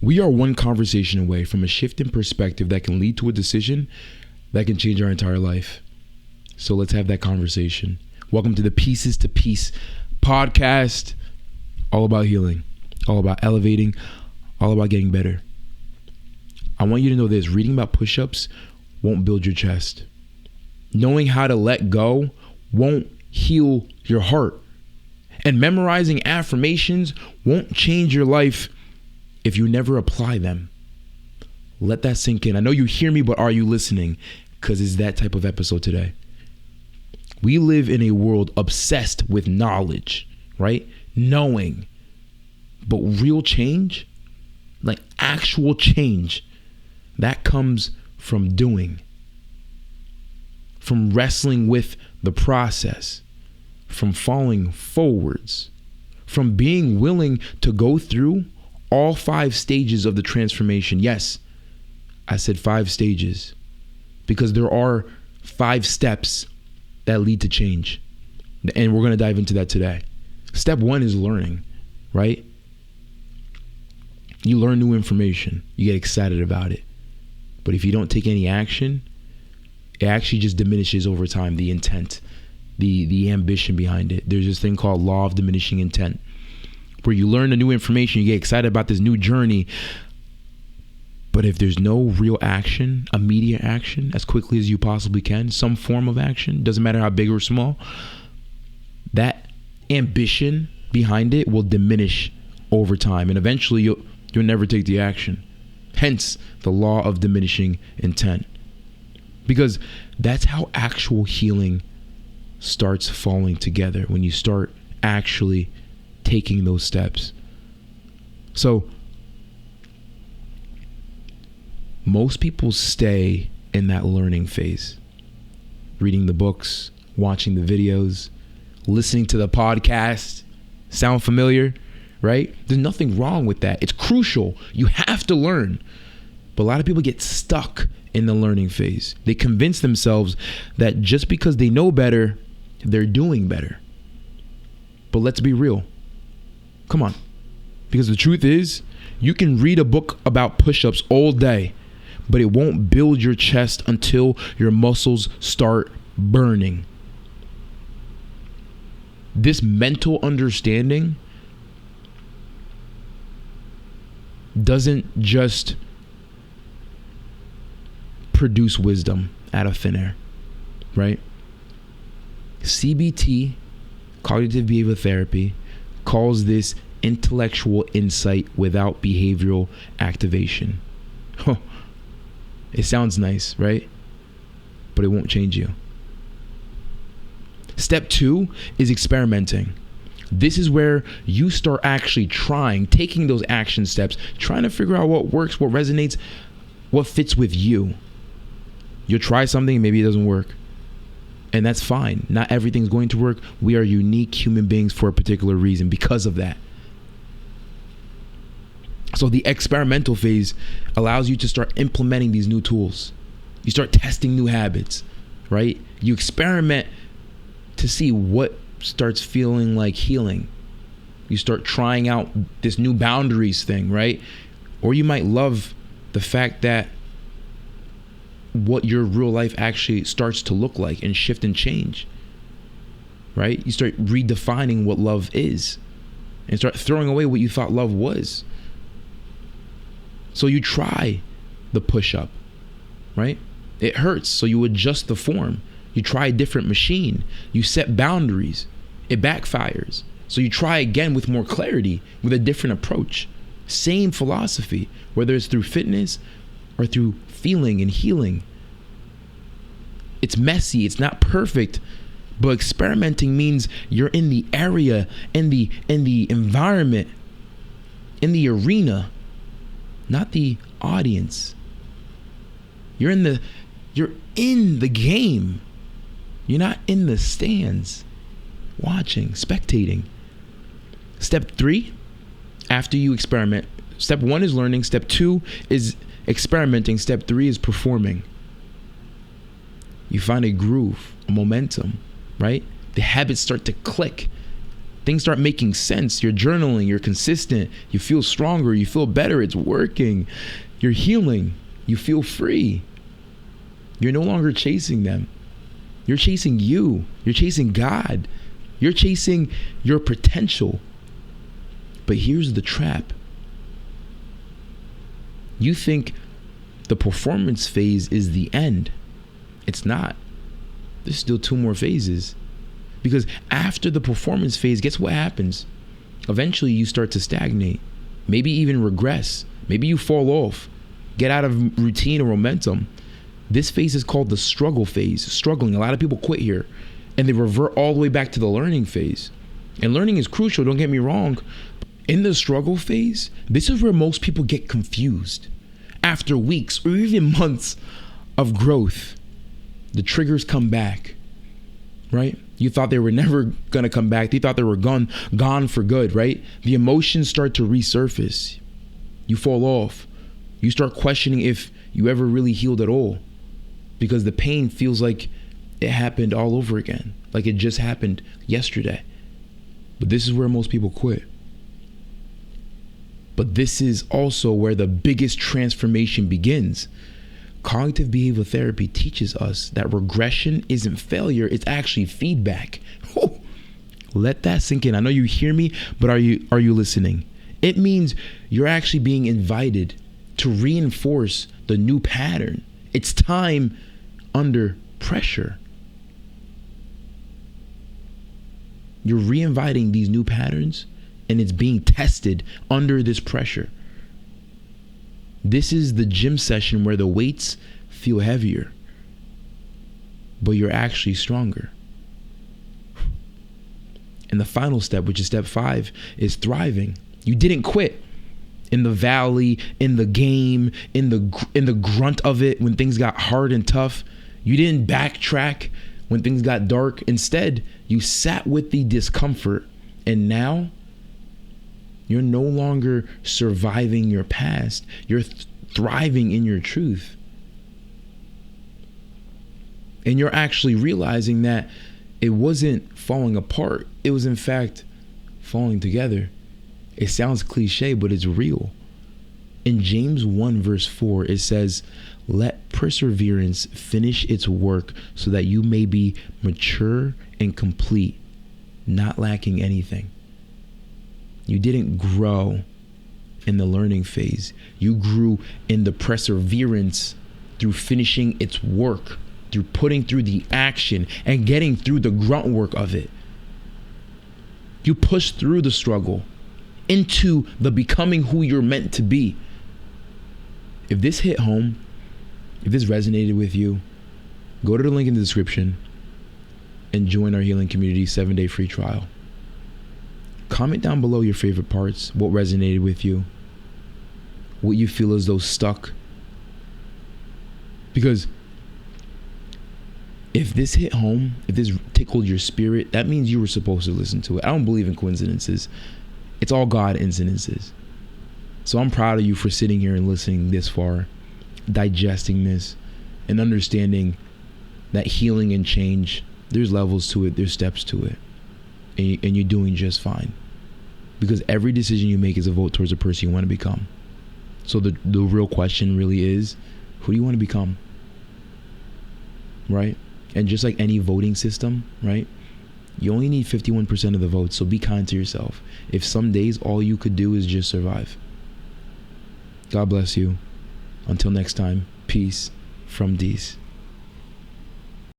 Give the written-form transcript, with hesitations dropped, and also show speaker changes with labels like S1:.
S1: We are one conversation away from a shift in perspective that can lead to a decision that can change our entire life. So let's have that conversation. Welcome to the Pieces to Peace podcast. All about healing, all about elevating, all about getting better. I want you to know this: reading about push-ups won't build your chest. Knowing how to let go won't heal your heart. And memorizing affirmations won't change your life if you never apply them. Let that sink in. I know you hear me, but are you listening? Because it's that type of episode today. We live in a world obsessed with knowledge, right? Knowing. But real change, like actual change, that comes from doing. From wrestling with the process. From falling forwards. From being willing to go through all 5 stages of the transformation. Yes, I said 5 stages because there are 5 steps that lead to change. And we're going to dive into that today. Step 1 is learning, right? You learn new information. You get excited about it. But if you don't take any action, it actually just diminishes over time, the intent, the ambition behind it. There's this thing called law of diminishing intent, where you learn the new information, you get excited about this new journey. But if there's no real action, immediate action, as quickly as you possibly can, some form of action, doesn't matter how big or small, that ambition behind it will diminish over time. And eventually you'll never take the action. Hence the law of diminishing intent. Because that's how actual healing starts falling together, when you start actually taking those steps. So most people stay in that learning phase, reading the books, watching the videos, listening to the podcast. Sound familiar, right? There's nothing wrong with that. It's crucial. You have to learn. But a lot of people get stuck in the learning phase. They convince themselves that just because they know better, they're doing better. But let's be real. Come on. Because the truth is, you can read a book about push-ups all day, but it won't build your chest until your muscles start burning. This mental understanding doesn't just produce wisdom out of thin air, right? CBT, cognitive behavioral therapy, calls this intellectual insight without behavioral activation. It sounds nice, right? But it won't change you. Step 2 is experimenting. This is where you start actually taking those action steps, trying to figure out what works, what resonates, what fits with you. You'll try something, maybe it doesn't work. And that's fine. Not everything's going to work. We are unique human beings for a particular reason because of that. So the experimental phase allows you to start implementing these new tools. You start testing new habits, right? You experiment to see what starts feeling like healing. You start trying out this new boundaries thing, right? Or you might love the fact that what your real life actually starts to look like and shift and change, right? You start redefining what love is and start throwing away what you thought love was. So you try the push-up, right? It hurts, so you adjust the form. You try a different machine. You set boundaries. It backfires. So you try again with more clarity, with a different approach. Same philosophy, whether it's through fitness or through feeling and healing. It's messy, it's not perfect, but experimenting means you're in the area, in the environment, in the arena, not the audience. You're in the game. You're not in the stands watching, spectating. Step 3, after you experiment, step 1 is learning, step 2 is experimenting, step 3 is performing. You find a groove, a momentum, right? The habits start to click. Things start making sense. You're journaling, you're consistent, you feel stronger, you feel better, it's working. You're healing, you feel free. You're no longer chasing them. You're chasing you. You're chasing God. You're chasing your potential. But here's the trap. You think the performance phase is the end. It's not. There's still 2 more phases. Because after the performance phase, guess what happens? Eventually you start to stagnate. Maybe even regress. Maybe you fall off. Get out of routine or momentum. This phase is called the struggle phase. Struggling. A lot of people quit here and they revert all the way back to the learning phase. And learning is crucial, don't get me wrong. In the struggle phase, this is where most people get confused. After weeks or even months of growth, the triggers come back, right? You thought they were never going to come back. They thought they were gone for good, right? The emotions start to resurface. You fall off. You start questioning if you ever really healed at all, because the pain feels like it happened all over again, like it just happened yesterday. But this is where most people quit. But this is also where the biggest transformation begins. Cognitive behavioral therapy teaches us that regression isn't failure, it's actually feedback. Let that sink in. I know you hear me, but are you listening? It means you're actually being invited to reinforce the new pattern. It's time under pressure. You're reinviting these new patterns and it's being tested under this pressure. This is the gym session where the weights feel heavier, but you're actually stronger. And the final step, which is step 5, is thriving. You didn't quit in the valley, in the game, in the grunt of it when things got hard and tough. You didn't backtrack when things got dark. Instead, you sat with the discomfort, and now you're no longer surviving your past. You're thriving in your truth. And you're actually realizing that it wasn't falling apart. It was in fact falling together. It sounds cliche, but it's real. In James 1 verse 4, it says, "Let perseverance finish its work so that you may be mature and complete, not lacking anything." You didn't grow in the learning phase. You grew in the perseverance through finishing its work, through putting through the action and getting through the grunt work of it. You pushed through the struggle into the becoming who you're meant to be. If this hit home, if this resonated with you, go to the link in the description and join our Healing Community 7-day free trial. Comment down below your favorite parts, what resonated with you, what you feel as though stuck. Because if this hit home, if this tickled your spirit, that means you were supposed to listen to it. I don't believe in coincidences. It's all God incidences. So I'm proud of you for sitting here and listening this far, digesting this, and understanding that healing and change, there's levels to it, there's steps to it. And you're doing just fine. Because every decision you make is a vote towards the person you want to become. So the real question really is, who do you want to become? Right? And just like any voting system, right? You only need 51% of the votes, so be kind to yourself. If some days all you could do is just survive. God bless you. Until next time, peace from Dees.